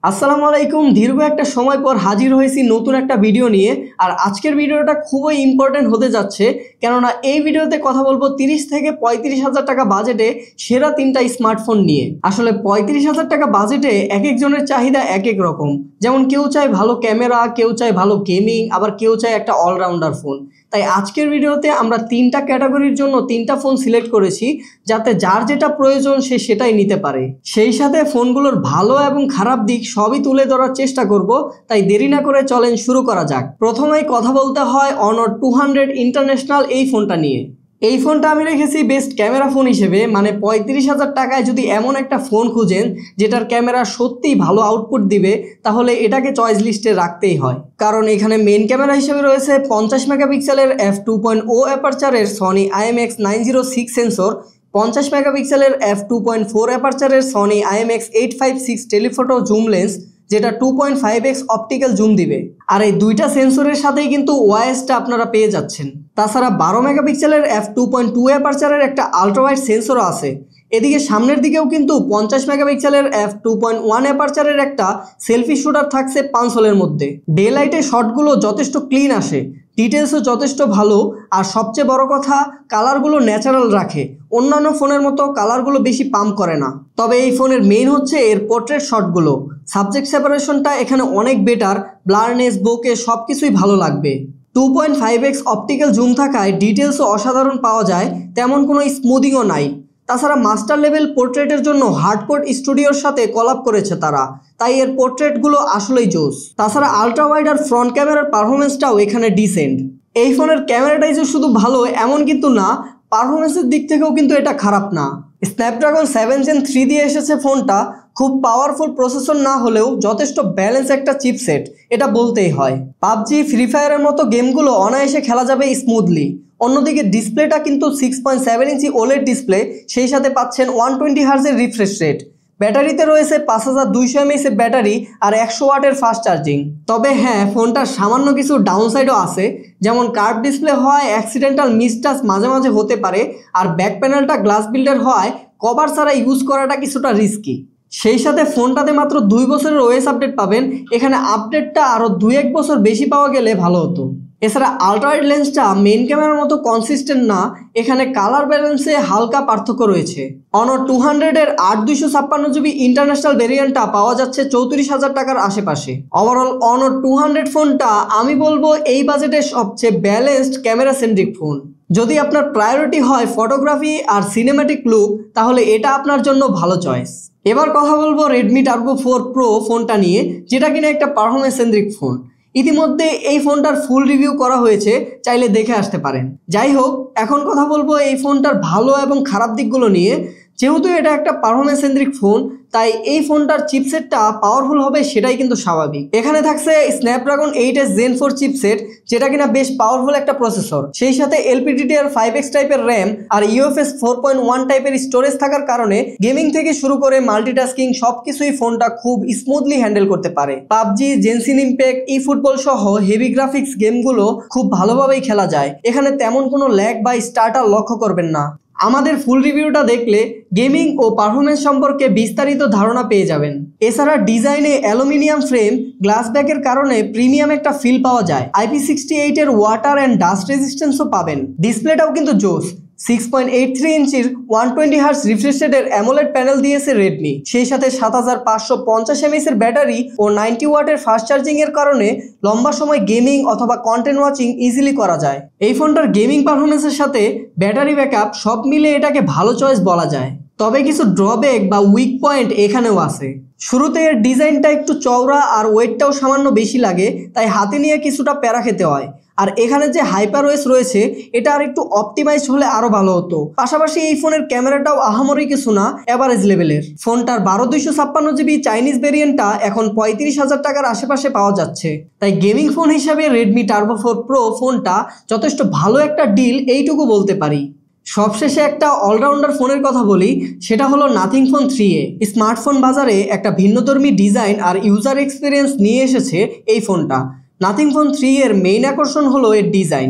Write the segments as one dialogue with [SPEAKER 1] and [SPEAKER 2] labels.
[SPEAKER 1] আসসালামু আলাইকুম। দীর্ঘ একটা সময় পর হাজির হয়েছি নতুন একটা ভিডিও নিয়ে। আর আজকের ভিডিওটা খুবই ইম্পর্টেন্ট হতে যাচ্ছে, কেননা এই ভিডিওতে কথা বলবো 30 থেকে 35,000 টাকা বাজেটে সেরা 3টা স্মার্টফোন নিয়ে। আসলে 35,000 টাকা বাজেটে এক একজনের চাহিদা এক এক রকম। যেমন কেউ চায় ভালো ক্যামেরা, কেউ চায় ভালো গেমিং, আবার কেউ চায় একটা অলরাউন্ডার ফোন। তাই আজকের ভিডিওতে আমরা 3টা ক্যাটাগরির জন্য 3টা ফোন সিলেক্ট করেছি, যাতে যার যেটা প্রয়োজন সে সেটাই নিতে পারে। সেই সাথে ফোনগুলোর ভালো এবং খারাপ দিক সবই তুলে ধরার চেষ্টা করব। তাই দেরি না করে চলেন শুরু করা যাক। প্রথমেই কথা বলতে হয় Honor 200 ইন্টারন্যাশনাল এই ফোনটা নিয়ে। এই ফোনটা আমি রেখেছি বেস্ট ক্যামেরা ফোন হিসেবে। মানে 35,000 টাকায় যদি এমন একটা ফোন খুঁজেন যেটার ক্যামেরা সত্যিই ভালো আউটপুট দিবে, তাহলে এটাকে চয়েস লিস্টে রাখতেই হয়। কারণ এখানে মেইন ক্যামেরা হিসেবে রয়েছে 50 মেগাপিক্সেলের f2.0 অ্যাপারচারের সনি IMX906 সেন্সর, 50 মেগাপিক্সেলের f2.4 অ্যাপারচারের Sony IMX856 telephoto zoom lens, যেটা 2.5x অপটিক্যাল জুম দিবে। আর এই দুইটা সেন্সরের সাথেই কিন্তু ওআইএসটা আপনারা পেয়ে যাচ্ছেন। তাছাড়া 12 মেগাপিক্সেলের f2.2 অ্যাপারচারের একটা আলট্রাওয়াইড সেন্সরও আছে। এদিকে সামনের দিকেও কিন্তু 50 মেগাপিক্সেলের f2.1 অ্যাপারচারের একটা সেলফি শুটার থাকছে 500 মধ্যে। ডে লাইটে শটগুলো যথেষ্ট ক্লিন আসে, ডিটেলসও যথেষ্ট ভালো, আর সবচেয়ে বড় কথা কালারগুলো ন্যাচারাল রাখে। অন্যান্য ফোনের মতো কালারগুলো বেশি পাম্প করে না। তবে এই ফোনের মেইন হচ্ছে এর পোর্ট্রেট শটগুলো। সাবজেক্ট সেপারেশনটা এখানে অনেক বেটার, ব্লারনেস, বোকে সব কিছুই ভালো লাগবে। 2.5x অপটিক্যাল জুম থাকায় ডিটেলসও অসাধারণ পাওয়া যায়, তেমন কোনো স্মুদিংও নাই। তাছাড়া মাস্টার লেভেল পোর্ট্রেটের জন্য হার্ডকোর স্টুডিওর সাথে কলাপ করেছে তারা, তাই এর পোর্ট্রেটগুলো আসলেই জোস। তাছাড়া আলট্রা ওয়াইড আর ফ্রন্ট ক্যামেরার পারফরমেন্সটাও এখানে ডিসেন্ট। এই ফোনের ক্যামেরাটাই যে শুধু ভালো এমন কিন্তু না, পারফরমেন্সের দিক থেকেও কিন্তু এটা খারাপ না। স্ন্যাপড্রাগন 7 Gen 3 দিয়ে এসেছে ফোনটা। খুব পাওয়ারফুল প্রসেসর না হলেও যথেষ্ট ব্যালেন্স একটা চিপসেট, এটা বলতেই হয়। পাবজি, ফ্রি ফায়ারের মতো গেমগুলো অনায়াসে খেলা যাবে স্মুথলি। অন্যদিকে ডিসপ্লেটা কিন্তু 6.7 ইঞ্চি ওলেড ডিসপ্লে, সেই সাথে পাচ্ছেন 120 হার্জের রিফ্রেশ রেট। ব্যাটারিতে রয়েছে 5200 mAh এর ব্যাটারি আর 100 ওয়াটের ফাস্ট চার্জিং। তবে হ্যাঁ, ফোনটার সামান্য কিছু ডাউনসাইডও আছে, যেমন কার্ভ ডিসপ্লে হওয়ায় অ্যাক্সিডেন্টাল মিসটাচ মাঝে মাঝে হতে পারে, আর ব্যাক প্যানেলটা গ্লাস বিল্ডের হওয়ায় কভার ছাড়া ইউজ করাটা কিছুটা রিস্কি। সেই সাথে ফোনটাতে মাত্র 2 বছরের ওএস আপডেট পাবেন। এখানে আপডেটটা আরও 2-1 বছর বেশি পাওয়া গেলে ভালো হতো। এছাড়া আলট্রাওয়াইড লেন্সটা মেইন ক্যামেরার মতো কনসিস্টেন্ট না, এখানে কালার ব্যালেন্সে হালকা পার্থক্য রয়েছে। Honor 200 এর 8/256 GB ইন্টারন্যাশনাল ভেরিয়েন্টটা পাওয়া যাচ্ছে 34,000 টাকার আশেপাশে। ওভারঅল Honor 200 ফোনটা আমি বলবো এই বাজেটের সবচেয়ে ব্যালেন্সড ক্যামেরা সেন্ট্রিক ফোন। যদি আপনার প্রায়োরিটি হয় ফটোগ্রাফি আর সিনেম্যাটিক লুক, তাহলে এটা আপনার জন্য ভালো চয়েস। এবার কথা বলবো Redmi Turbo 4 Pro ফোনটা নিয়ে, যেটা কিনা একটা পারফরমেন্স সেন্ট্রিক ফোন। ইতিমধ্যে এই ফোনটার ফুল রিভিউ করা হয়েছে, চাইলে দেখে আসতে পারেন। যাই হোক, এখন কথা বলবো এই ফোনটার ভালো এবং খারাপ দিকগুলো নিয়ে। যেহেতু এটা একটা পারফরমেন্স সেন্ট্রিক ফোন, তাই এই ফোনটার চিপসেটটা পাওয়ারফুল হবে সেটাই কিন্তু স্বাভাবিক। এখানে থাকছে স্ন্যাপড্রাগন 8s Gen 4 চিপসেট, যেটা কিনা বেশ পাওয়ারফুল একটা প্রসেসর। সেই সাথে LPDDR5X টাইপের র্যাম আর UFS 4.1 টাইপের স্টোরেজ থাকার কারণে গেমিং থেকে শুরু করে মাল্টিটাস্কিং সবকিছুই ফোনটা খুব স্মুথলি হ্যান্ডেল করতে পারে। পাবজি, জেনসিন ইম্প্যাক্ট, ই ফুটবল সহ হেভি গ্রাফিক্স গেমগুলো খুব ভালোভাবেই খেলা যায়। এখানে তেমন কোনো ল্যাগ বা স্টার্টার লক্ষ্য করবেন না। আমাদের ফুল রিভিউটা দেখলে গেমিং ও পারফরমেন্স সম্পর্কে বিস্তারিত ধারণা পেয়ে যাবেন। এছাড়া ডিজাইনে অ্যালুমিনিয়াম ফ্রেম, গ্লাস ব্যাকের কারণে প্রিমিয়াম একটা ফিল পাওয়া যায়। IP68 এর ওয়াটার অ্যান্ড ডাস্ট রেজিস্ট্যান্সও পাবেন। ডিসপ্লেটাও কিন্তু জোস। 6.83 ইঞ্চির 120 হার্জ রিফ্রেশ রেটের অ্যামোলেড প্যানেল দিয়েছে রেডমি। সেই সাথে 7550 mAh এর ব্যাটারি ও 90 ওয়াটের ফাস্ট চার্জিং এর কারণে লম্বা সময় গেমিং অথবা কন্টেন্ট ওয়াচিং ইজিলি করা যায়। এই ফোনটার গেমিং পারফরমেন্সের সাথে ব্যাটারি ব্যাকআপ সব মিলে এটাকে ভালো চয়েস বলা যায়। তবে কিছু ড্রব্যাক বা উইক পয়েন্ট এখানেও আছে। শুরুতে এর ডিজাইনটা একটু চওড়া আর ওয়েটটাও সামান্য বেশি লাগে, তাই হাতে নিয়ে কিছুটা প্যারা খেতে হয়। আর এখানে যে হাইপারওয়েস রয়েছে, এটা আর একটু অপটিমাইজ হলে আরো ভালো হতো। পাশাপাশি এই ফোনের ক্যামেরাটাও আহামরি কিছু না, এভারেজ লেভেলের। ফোনটার 12/256 GB চাইনিজ ভেরিয়েন্টটা এখন 35,000 টাকার আশেপাশে পাওয়া যাচ্ছে। তাই গেমিং ফোন হিসাবে Redmi Turbo 4 Pro ফোনটা যথেষ্ট ভালো একটা ডিল, এইটুকু বলতে পারি। সবশেষে একটা অলরাউন্ডার ফোনের কথা বলি, সেটা হলো নাথিং ফোন 3A। স্মার্টফোন বাজারে একটা ভিন্নধর্মী ডিজাইন আর ইউজার এক্সপিরিয়েন্স নিয়ে এসেছে এই ফোনটা। নাথিং ফোন 3 এর মেইন আকর্ষণ হলো এর ডিজাইন।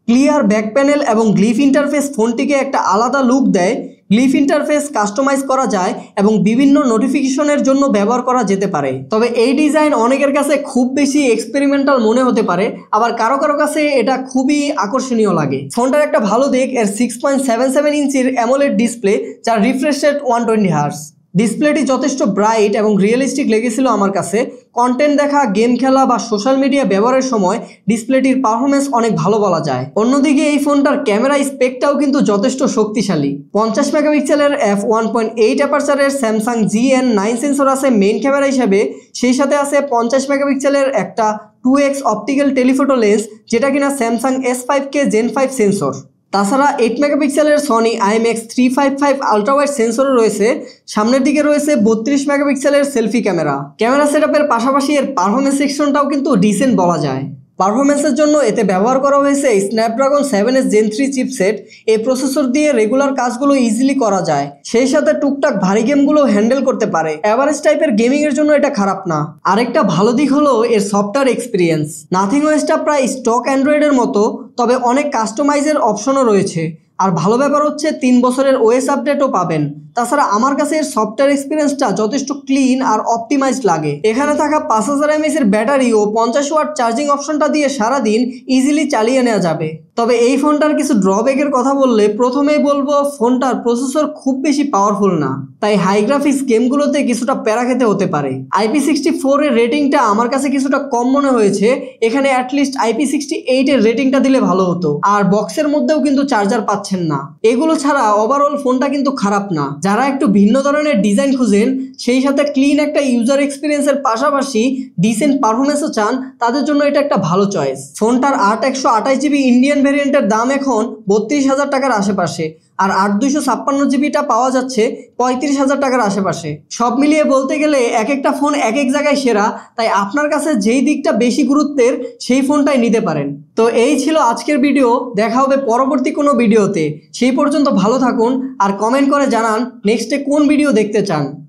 [SPEAKER 1] ক্লিয়ার ব্যাক প্যানেল এবং গ্লিফ ইন্টারফেস ফোনটিকে একটা আলাদা লুক দেয়। গ্লিফ ইন্টারফেস কাস্টমাইজ করা যায় এবং বিভিন্ন নোটিফিকেশনের জন্য ব্যবহার করা যেতে পারে। তবে এই ডিজাইন অনেকের কাছে খুব বেশি এক্সপেরিমেন্টাল মনে হতে পারে, আবার কারো কারো কাছে এটা খুবই আকর্ষণীয় লাগে। ফোনটার একটা ভালো দিক এর 6.77 ইঞ্চির অ্যামোলেড ডিসপ্লে, যার রিফ্রেশ রেট 120 হার্টজ। ডিসপ্লেটি যথেষ্ট ব্রাইট এবং রিয়েলিস্টিক লেগেছিল আমার কাছে। কন্টেন্ট দেখা, গেম খেলা বা সোশ্যাল মিডিয়া ব্যবহারের সময় ডিসপ্লেটির পারফরমেন্স অনেক ভালো বলা যায়। অন্যদিকে এই ফোনটার ক্যামেরা স্পেকটাও কিন্তু যথেষ্ট শক্তিশালী। 50 মেগাপিক্সেলের f1.8 অ্যাপারচারের স্যামসাং GN9 সেন্সর আছে মেইন ক্যামেরা হিসেবে, সেই সাথে আছে 50 মেগাপিক্সেলের একটা 2x অপটিক্যাল টেলিফোটো লেন্স, যেটা কিনা স্যামসাং S5K Gen 5 সেন্সর। তাছাড়া 8 মেগাপিক্সেলের সনি IMX355 আলট্রাওয়াইড সেন্সরও রয়েছে। সামনের দিকে রয়েছে 32 মেগাপিক্সেলের সেলফি ক্যামেরা। ক্যামেরা সেটআপের পাশাপাশি এর পারফরমেন্স সেকশনটাও কিন্তু ডিসেন্ট বলা যায়। পারফরমেন্সের জন্য এতে ব্যবহার করা হয়েছে স্ন্যাপড্রাগন 7S Gen 3 চিপসেট। এই প্রসেসর দিয়ে রেগুলার কাজগুলো ইজিলি করা যায়, সেই সাথে টুকটাক ভারী গেমগুলো হ্যান্ডেল করতে পারে। এভারেজ টাইপের গেমিং এর জন্য এটা খারাপ না। আরেকটা ভালো দিক হলো এর সফটওয়্যার এক্সপিরিয়েন্স। নাথিং ওএসটা প্রায় স্টক অ্যান্ড্রয়েডের মতো, তবে অনেক কাস্টমাইজের অপশনও রয়েছে। আর ভালো ব্যাপার হচ্ছে 3 বছরের ওএস আপডেটও পাবেন। তাছাড়া আমার কাছে এর সফটওয়্যার এক্সপিরিয়েন্সটা যথেষ্ট ক্লিন আর অপটিমাইজড লাগে। এখানে থাকা 5000 mAh এর ব্যাটারি ও 50 ওয়াট চার্জিং অপশনটা দিয়ে সারাদিন ইজিলি চালিয়ে নেওয়া যাবে। তবে এই ফোনটার কিছু ড্রব্যাকের কথা বললে প্রথমেই বলবো ফোনটার প্রসেসর খুব বেশি পাওয়ারফুল না, তাই হাই গ্রাফিক্স গেমগুলোতে কিছুটা প্যারা খেতে হতে পারে। IP64 এর রেটিংটা আমার কাছে কিছুটা কম মনে হয়েছে। এখানে অ্যাটলিস্ট IP68 এর রেটিংটা দিলে ভালো হতো। আর বক্সের মধ্যেও কিন্তু চার্জার পাচ্ছেন না। এগুলো ছাড়া ওভারঅল ফোনটা কিন্তু খারাপ না। যারা একটু ভিন্ন ধরনের ডিজাইন খুঁজেন, সেই সাথে ক্লিন একটা ইউজার এক্সপিরিয়েন্সের পাশাপাশি ডিসেন্ট পারফরমেন্সও চান, তাদের জন্য এটা একটা ভালো চয়েস। ফোনটার 8128GB ইন্ডিয়ান ভ্যারিয়েন্টের দাম এখন 32,000 টাকার আশেপাশে, আর 8256GBটা পাওয়া যাচ্ছে 35,000 টাকার আশেপাশে। সব মিলিয়ে বলতে গেলে এক একটা ফোন এক এক জায়গায় সেরা, তাই আপনার কাছে যেই দিকটা বেশি গুরুত্বের সেই ফোনটাই নিতে পারেন। তো এই ছিল আজকের ভিডিও। দেখা হবে পরবর্তী কোনো ভিডিওতে। সেই পর্যন্ত ভালো থাকুন আর কমেন্ট করে জানান নেক্সটে কোন ভিডিও দেখতে চান।